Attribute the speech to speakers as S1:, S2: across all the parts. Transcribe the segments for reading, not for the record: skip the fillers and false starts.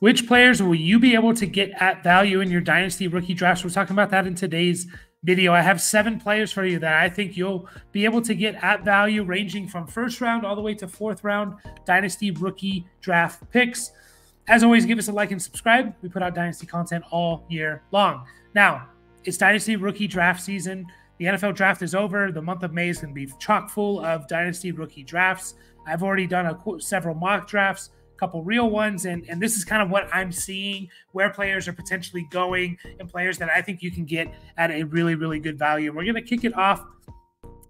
S1: Which players will you be able to get at value in your Dynasty rookie drafts? We're talking about that in today's video. I have 7 players for you that I think you'll be able to get at value, ranging from first round all the way to 4th round Dynasty rookie draft picks. As always, give us a like and subscribe. We put out Dynasty content all year long. Now, it's Dynasty rookie draft season. The NFL draft is over. The month of May is going to be chock full of Dynasty rookie drafts. I've already done several mock drafts, couple real ones, and this is kind of what I'm seeing, where players are potentially going and players that I think you can get at a really, really good value. And we're going to kick it off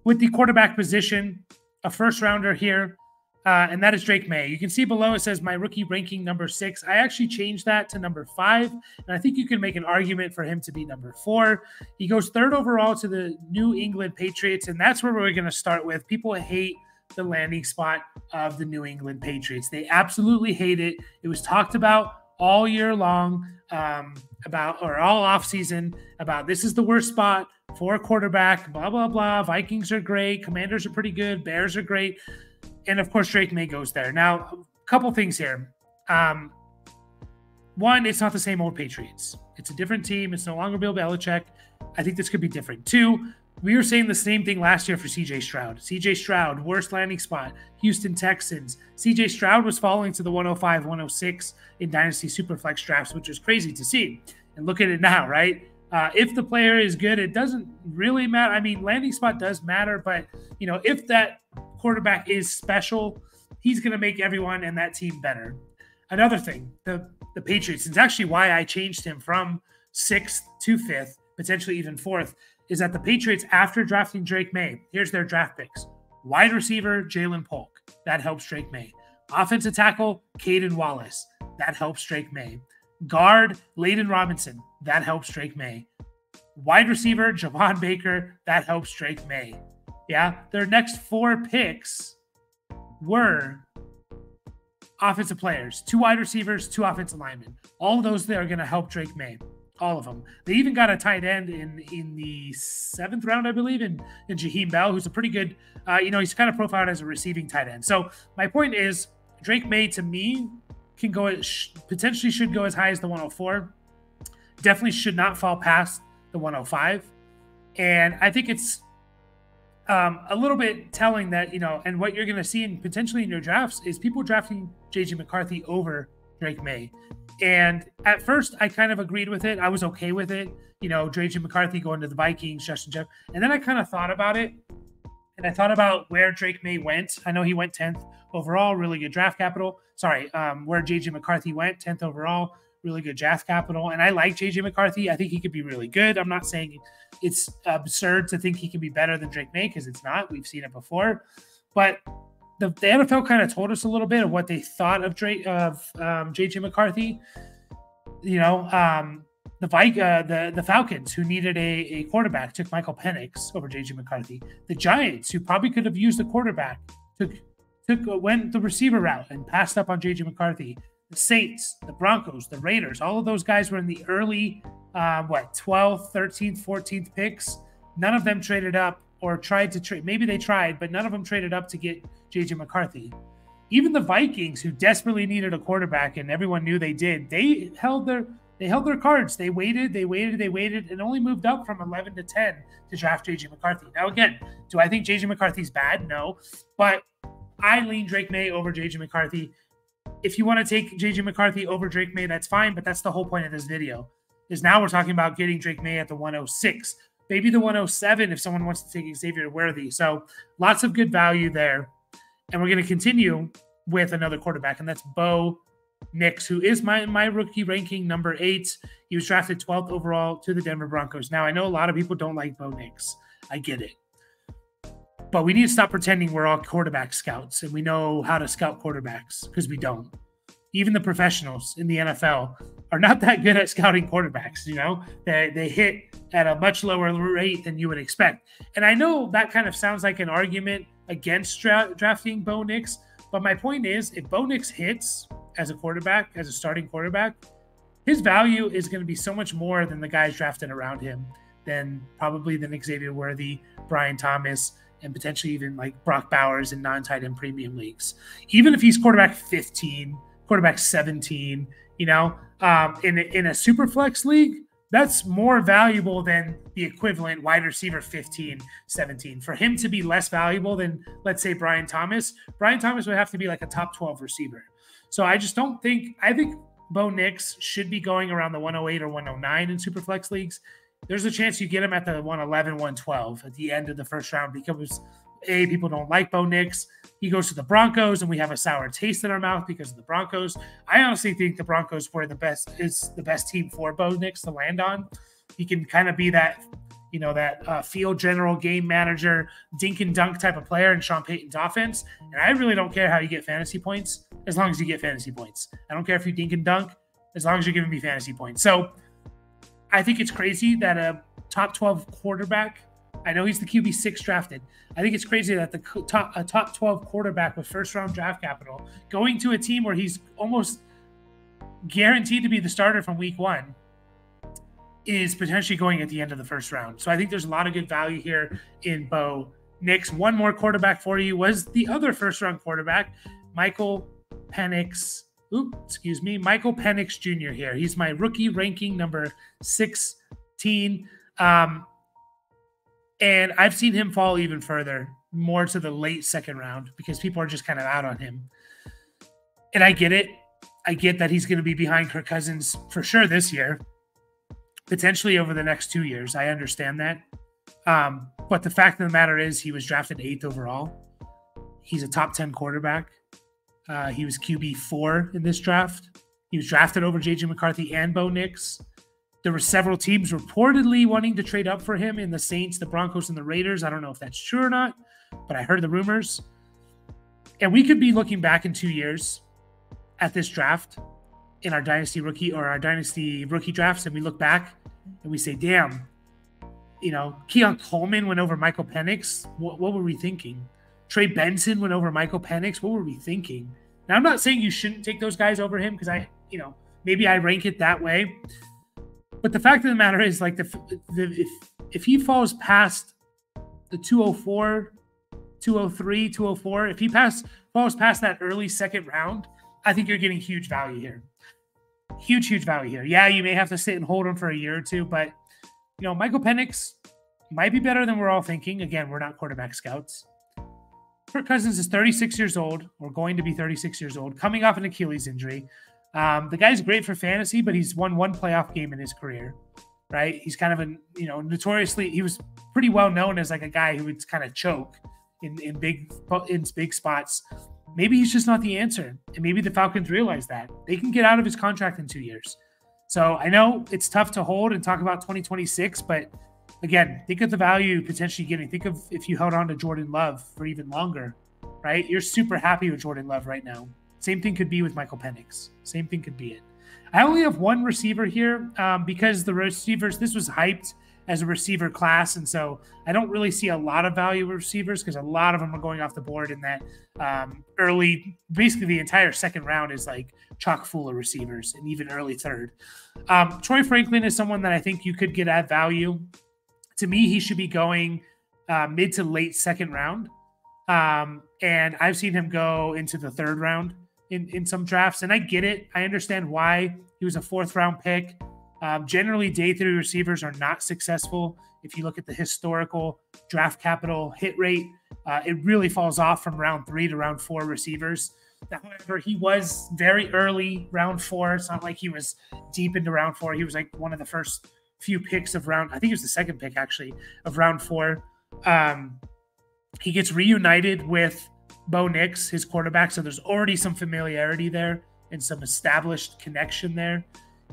S1: with the quarterback position, a first rounder here, and that is Drake May. You can see below it says my rookie ranking number 6. I actually changed that to number 5, and I think you can make an argument for him to be number 4. He goes 3rd overall to the New England Patriots, and that's where we're going to start with. People hate the landing spot of the New England Patriots. They absolutely hate it. It was talked about all year long, all offseason, about this is the worst spot for a quarterback, blah, blah, blah. Vikings are great. Commanders are pretty good. Bears are great. And, of course, Drake May goes there. Now, a couple things here. One, it's not the same old Patriots. It's a different team. It's no longer Bill Belichick. I think this could be different. 2, we were saying the same thing last year for C.J. Stroud. C.J. Stroud, worst landing spot. Houston Texans. C.J. Stroud was falling to the 105, 106 in Dynasty Superflex drafts, which is crazy to see. And look at it now, right? If the player is good, it doesn't really matter. I mean, landing spot does matter, but, if that quarterback is special, he's going to make everyone and that team better. Another thing, the Patriots, it's actually why I changed him from 6th to 5th, potentially even 4th, is that the Patriots, after drafting Drake May, here's their draft picks. Wide receiver, Jalen Polk. That helps Drake May. Offensive tackle, Caden Wallace. That helps Drake May. Guard, Layden Robinson. That helps Drake May. Wide receiver, Javon Baker. That helps Drake May. Yeah, their next 4 picks were offensive players. 2 wide receivers, 2 offensive linemen. All of those that are going to help Drake May. All of them. They even got a tight end in the 7th round, I believe, in Jaheim Bell, who's a pretty good, he's kind of profiled as a receiving tight end. So my point is, Drake May, to me, can go, potentially should go as high as the 104. Definitely should not fall past the 105. And I think it's a little bit telling that, and what you're going to see potentially in your drafts is people drafting J.J. McCarthy over Drake May. And at first, I kind of agreed with it. I was okay with it. J.J. McCarthy going to the Vikings, Justin Jeff. And then I kind of thought about it. And I thought about where Drake May went. I know he went 10th overall, really good draft capital. Sorry, where J.J. McCarthy went, 10th overall, really good draft capital. And I like J.J. McCarthy. I think he could be really good. I'm not saying it's absurd to think he can be better than Drake May, because it's not. We've seen it before. But the NFL kind of told us a little bit of what they thought of J.J. McCarthy. The Falcons, who needed a quarterback, took Michael Penix over J.J. McCarthy. The Giants, who probably could have used the quarterback, went the receiver route and passed up on J.J. McCarthy. The Saints, the Broncos, the Raiders, all of those guys were in the early, 12th, 13th, 14th picks. None of them traded up or tried to trade. Maybe they tried, but none of them traded up to get J.J. McCarthy. Even the Vikings, who desperately needed a quarterback, and everyone knew they did, they held their cards. They waited, and only moved up from 11 to 10 to draft J.J. McCarthy. Now, again, do I think J.J. McCarthy's bad? No. But I lean Drake May over J.J. McCarthy. If you want to take J.J. McCarthy over Drake May, that's fine, but that's the whole point of this video, is now we're talking about getting Drake May at the 106. Maybe the 107 if someone wants to take Xavier Worthy. So lots of good value there. And we're going to continue with another quarterback, and that's Bo Nix, who is my rookie ranking number 8. He was drafted 12th overall to the Denver Broncos. Now, I know a lot of people don't like Bo Nix. I get it. But we need to stop pretending we're all quarterback scouts and we know how to scout quarterbacks, because we don't. Even the professionals in the NFL are not that good at scouting quarterbacks. They hit at a much lower rate than you would expect. And I know that kind of sounds like an argument against drafting Bo Nix, but my point is, if Bo Nix hits as a quarterback, as a starting quarterback, his value is going to be so much more than the guys drafted around him, than Xavier Worthy, Brian Thomas, and potentially even like Brock Bowers in non-tight end premium leagues. Even if he's quarterback 15, quarterback 17, in a super flex league, that's more valuable than the equivalent wide receiver 15, 17. For him to be less valuable than, let's say, Brian Thomas would have to be like a top 12 receiver. So I just don't think, I think Bo Nix should be going around the 108 or 109 in super flex leagues. There's a chance you get him at the 111, 112 at the end of the first round because people don't like Bo Nix. He goes to the Broncos, and we have a sour taste in our mouth because of the Broncos. I honestly think the Broncos were the best team for Bo Nix to land on. He can kind of be that, field general, game manager, dink and dunk type of player in Sean Payton's offense. And I really don't care how you get fantasy points as long as you get fantasy points. I don't care if you dink and dunk as long as you're giving me fantasy points. So I think it's crazy that a top 12 quarterback, I know he's the QB6 drafted. I think it's crazy that a top 12 quarterback with first round draft capital going to a team where he's almost guaranteed to be the starter from week 1 is potentially going at the end of the first round. So I think there's a lot of good value here in Bo Nix. One more quarterback for you was the other first round quarterback, Michael Penix Jr. here. He's my rookie ranking number 16. And I've seen him fall even further, more to the late second round, because people are just kind of out on him. And I get it. I get that he's going to be behind Kirk Cousins for sure this year, potentially over the next 2 years. I understand that. But the fact of the matter is he was drafted 8th overall. He's a top 10 quarterback. He was QB4 in this draft. He was drafted over J.J. McCarthy and Bo Nix. There were several teams reportedly wanting to trade up for him in the Saints, the Broncos, and the Raiders. I don't know if that's true or not, but I heard the rumors. And we could be looking back in 2 years at this draft in our Dynasty rookie drafts, and we look back and we say, damn, Keon Coleman went over Michael Penix. What were we thinking? Trey Benson went over Michael Penix. What were we thinking? Now, I'm not saying you shouldn't take those guys over him because maybe I rank it that way. But the fact of the matter is, like, if he falls past the 204, 203, 204, if he falls past that early second round, I think you're getting huge value here. Huge value here. Yeah, you may have to sit and hold him for a year or two, but, Michael Penix might be better than we're all thinking. Again, we're not quarterback scouts. Kirk Cousins is 36 years old, or going to be 36 years old, coming off an Achilles injury. The guy's great for fantasy, but he's won one playoff game in his career, right? He's kind of notoriously, he was pretty well known as like a guy who would kind of choke in big spots. Maybe he's just not the answer. And maybe the Falcons realize that. They can get out of his contract in 2 years. So I know it's tough to hold and talk about 2026, but again, think of the value you potentially getting. Think of if you held on to Jordan Love for even longer, right? You're super happy with Jordan Love right now. Same thing could be with Michael Penix. Same thing could be it. I only have one receiver here because the receivers, this was hyped as a receiver class. And so I don't really see a lot of value with receivers because a lot of them are going off the board in that early, basically the entire second round is like chock full of receivers and even early third. Troy Franklin is someone that I think you could get at value. To me, he should be going mid to late second round. And I've seen him go into the third round in some drafts, and I get it. I understand why. He was a 4th round pick. Generally, day 3 receivers are not successful. If you look at the historical draft capital hit rate, it really falls off from round 3 to round 4 receivers. However, he was very early round 4. It's not like he was deep into round 4. He was like one of the first few picks of round, I think it was the second pick actually of round 4. He gets reunited with Bo Nix, his quarterback, so there's already some familiarity there and some established connection there.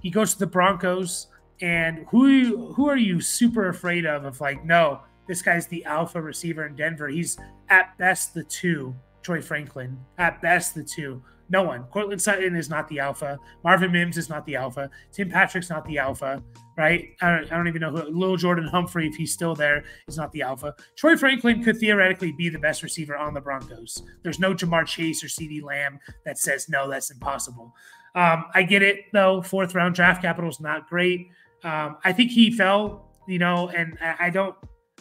S1: He goes to the Broncos, and who are you super afraid of like, no, this guy's the alpha receiver in Denver. He's at best the 2, Troy Franklin, at best the 2. No one. Cortland Sutton is not the alpha. Marvin Mims is not the alpha. Tim Patrick's not the alpha, right? I don't even know who. Lil Jordan Humphrey, if he's still there, is not the alpha. Troy Franklin could theoretically be the best receiver on the Broncos. There's no Jamar Chase or CeeDee Lamb that says, no, that's impossible. I get it, though. 4th round draft capital is not great. I think he fell, and I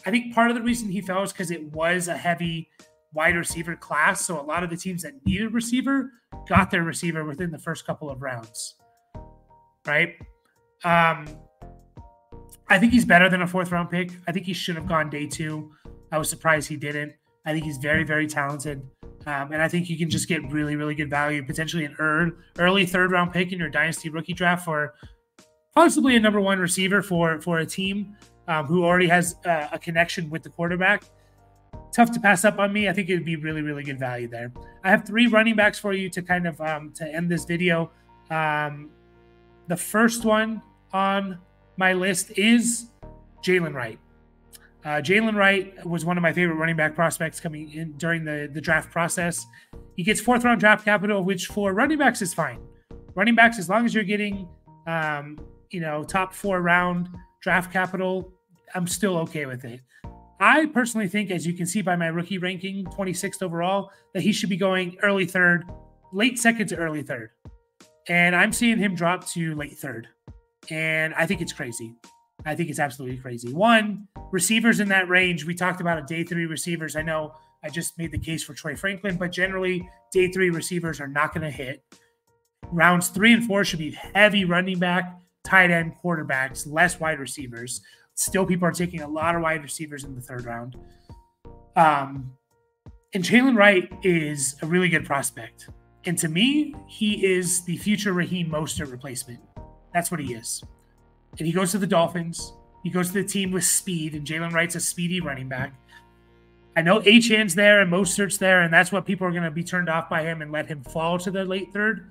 S1: think part of the reason he fell is because it was a heavy wide receiver class. So a lot of the teams that needed receiver got their receiver within the first couple of rounds, right? I think he's better than a 4th round pick. I think he should have gone day 2. I was surprised he didn't. I think he's very, very talented. And I think you can just get really, really good value, potentially an early 3rd round pick in your Dynasty rookie draft for possibly a number 1 receiver for a team who already has a connection with the quarterback. Tough to pass up on me. I think it would be really, really good value there. I have 3 running backs for you to kind of to end this video. The first one on my list is Jaylen Wright. Jaylen Wright was one of my favorite running back prospects coming in during the draft process. He gets 4th round draft capital, which for running backs is fine. Running backs, as long as you're getting, top 4 round draft capital, I'm still okay with it. I personally think, as you can see by my rookie ranking, 26th overall, that he should be going early 3rd, late 2nd to early 3rd. And I'm seeing him drop to late 3rd. And I think it's crazy. I think it's absolutely crazy. 1, receivers in that range. We talked about day 3 receivers. I know I just made the case for Troy Franklin, but generally day 3 receivers are not going to hit. Rounds 3 and 4 should be heavy running back, tight end, quarterbacks, less wide receivers. Still, people are taking a lot of wide receivers in the 3rd round. And Jaylen Wright is a really good prospect. And to me, he is the future Raheem Mostert replacement. That's what he is. And he goes to the Dolphins. He goes to the team with speed, and Jaylen Wright's a speedy running back. I know Achane's there and Mostert's there, and that's what people are going to be turned off by him and let him fall to the late 3rd.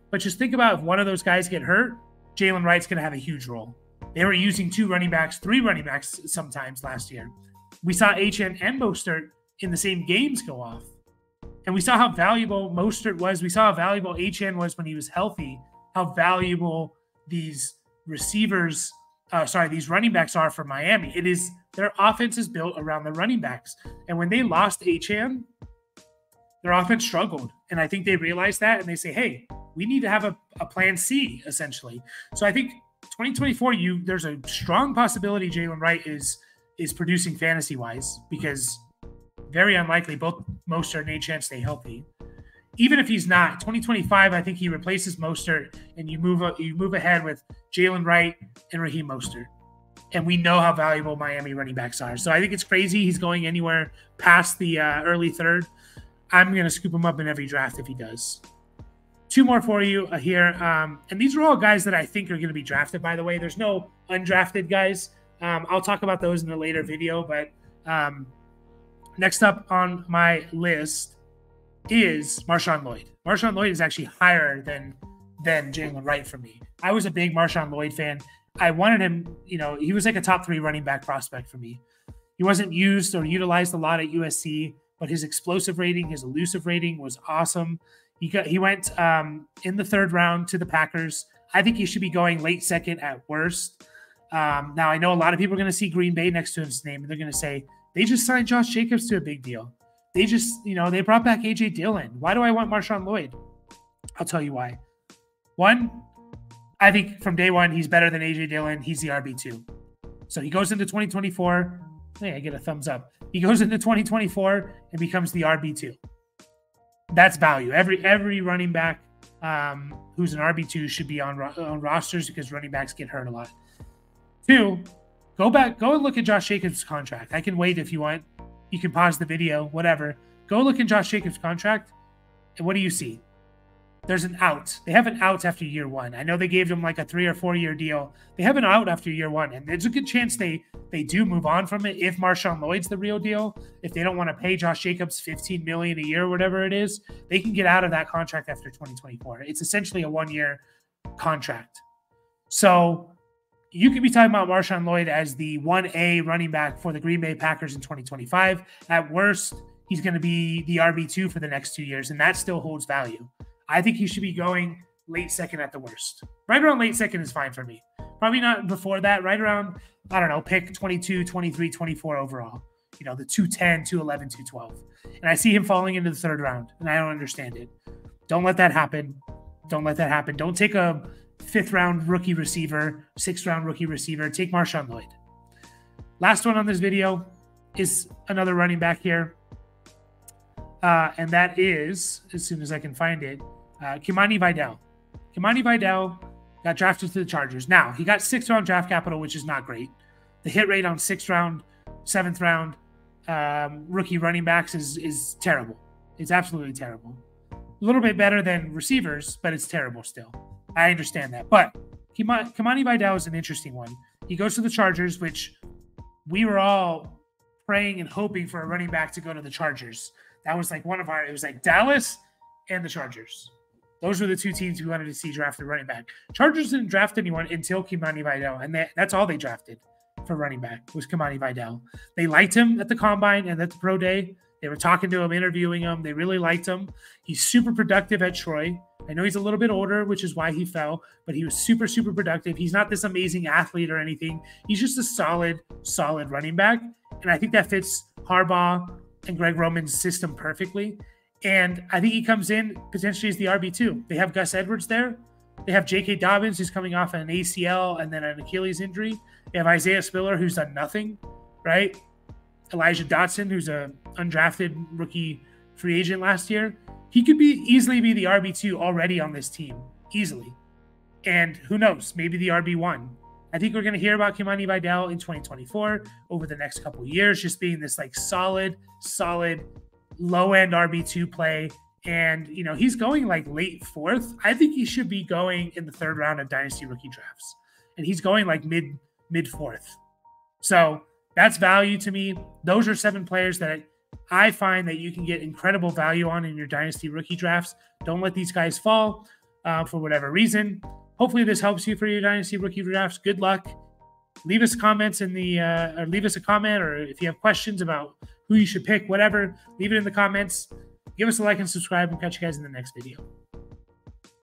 S1: But just think about if one of those guys get hurt, Jaylen Wright's going to have a huge role. They were using 2 running backs, 3 running backs sometimes last year. We saw Achane and Mostert in the same games go off. And we saw how valuable Mostert was. We saw how valuable Achane was when he was healthy, how valuable these these running backs are for Miami. Their offense is built around the running backs. And when they lost Achane, their offense struggled. And I think they realized that, and they say, hey, we need to have a plan C, essentially. So I think 2024, there's a strong possibility Jaylen Wright is producing fantasy-wise, because very unlikely both Mostert and Achane stay healthy. Even if he's not, 2025, I think he replaces Mostert, and you move ahead with Jaylen Wright and Raheem Mostert. And we know how valuable Miami running backs are. So I think it's crazy he's going anywhere past the early 3rd. I'm going to scoop him up in every draft if he does. 2 more for you here. And these are all guys that I think are going to be drafted, by the way. There's no undrafted guys. I'll talk about those in a later video. But next up on my list is Marshon Lloyd. Marshon Lloyd is actually higher than Jaylen Wright for me. I was a big Marshon Lloyd fan. I wanted him, he was like a top 3 running back prospect for me. He wasn't used or utilized a lot at USC, but his explosive rating, his elusive rating was awesome. He went in the 3rd round to the Packers. I think he should be going late 2nd at worst. Now, I know a lot of people are going to see Green Bay next to his name, and they're going to say, they just signed Josh Jacobs to a big deal. They just, they brought back A.J. Dillon. Why do I want Marshon Lloyd? I'll tell you why. 1, I think from day 1, he's better than A.J. Dillon. He's the RB2. So he goes into 2024. Hey, I get a thumbs up. He goes into 2024 and becomes the RB2. That's value. Every running back who's an RB2 should be on rosters, because running backs get hurt a lot. 2, go and look at Josh Jacobs' contract. I can wait if you want. You can pause the video, whatever. Go look at Josh Jacobs' contract, and what do you see? There's an out. They have an out after year 1. I know they gave him like a 3 or 4 year deal. They have an out after year 1, and there's a good chance they do move on from it if Marshon Lloyd's the real deal. If they don't want to pay Josh Jacobs $15 million a year or whatever it is, they can get out of that contract after 2024. It's essentially a 1-year contract. So you could be talking about Marshon Lloyd as the 1A running back for the Green Bay Packers in 2025. At worst, he's going to be the RB2 for the next 2 years, and that still holds value. I think he should be going late 2nd at the worst. Right around late 2nd is fine for me. Probably not before that. Right around, I don't know, pick 22, 23, 24 overall. The 210, 211, 212. And I see him falling into the 3rd round, and I don't understand it. Don't let that happen. Don't let that happen. Don't take a 5th round rookie receiver, 6th round rookie receiver. Take Marshon Lloyd. Last one on this video is another running back here. And that is, as soon as I can find it, Kimani Vidal. Kimani Vidal got drafted to the Chargers. Now, he got 6th-round draft capital, which is not great. The hit rate on 6th round, 7th round rookie running backs is terrible. It's absolutely terrible. A little bit better than receivers, but it's terrible still. I understand that. But Kimani Vidal is an interesting one. He goes to the Chargers, which we were all praying and hoping for a running back to go to the Chargers. That was like it was like Dallas and the Chargers. Those were the two teams we wanted to see draft a running back. Chargers didn't draft anyone until Kimani Vidal, and that's all they drafted for running back was Kimani Vidal. They liked him at the Combine and at the Pro Day. They were talking to him, interviewing him. They really liked him. He's super productive at Troy. I know he's a little bit older, which is why he fell, but he was super, super productive. He's not this amazing athlete or anything. He's just a solid running back, and I think that fits Harbaugh and Greg Roman's system perfectly. And I think he comes in potentially as the RB2. They have Gus Edwards there. They have J.K. Dobbins, who's coming off an ACL and then an Achilles injury. They have Isaiah Spiller, who's done nothing, right? Elijah Dotson, who's an undrafted rookie free agent last year. He could easily be the RB2 already on this team, easily. And who knows, maybe the RB1. I think we're going to hear about Kimani Vidal in 2024 over the next couple of years, just being this like solid low-end RB2 play. And, you know, he's going like late 4th. I think he should be going in the 3rd round of Dynasty rookie drafts. And he's going like mid 4th. So that's value to me. Those are 7 players that I find that you can get incredible value on in your Dynasty rookie drafts. Don't let these guys fall for whatever reason. Hopefully this helps you for your Dynasty rookie drafts. Good luck. Leave us comments or leave us a comment, or if you have questions about who you should pick, whatever, leave it in the comments. Give us a like and subscribe, and catch you guys in the next video.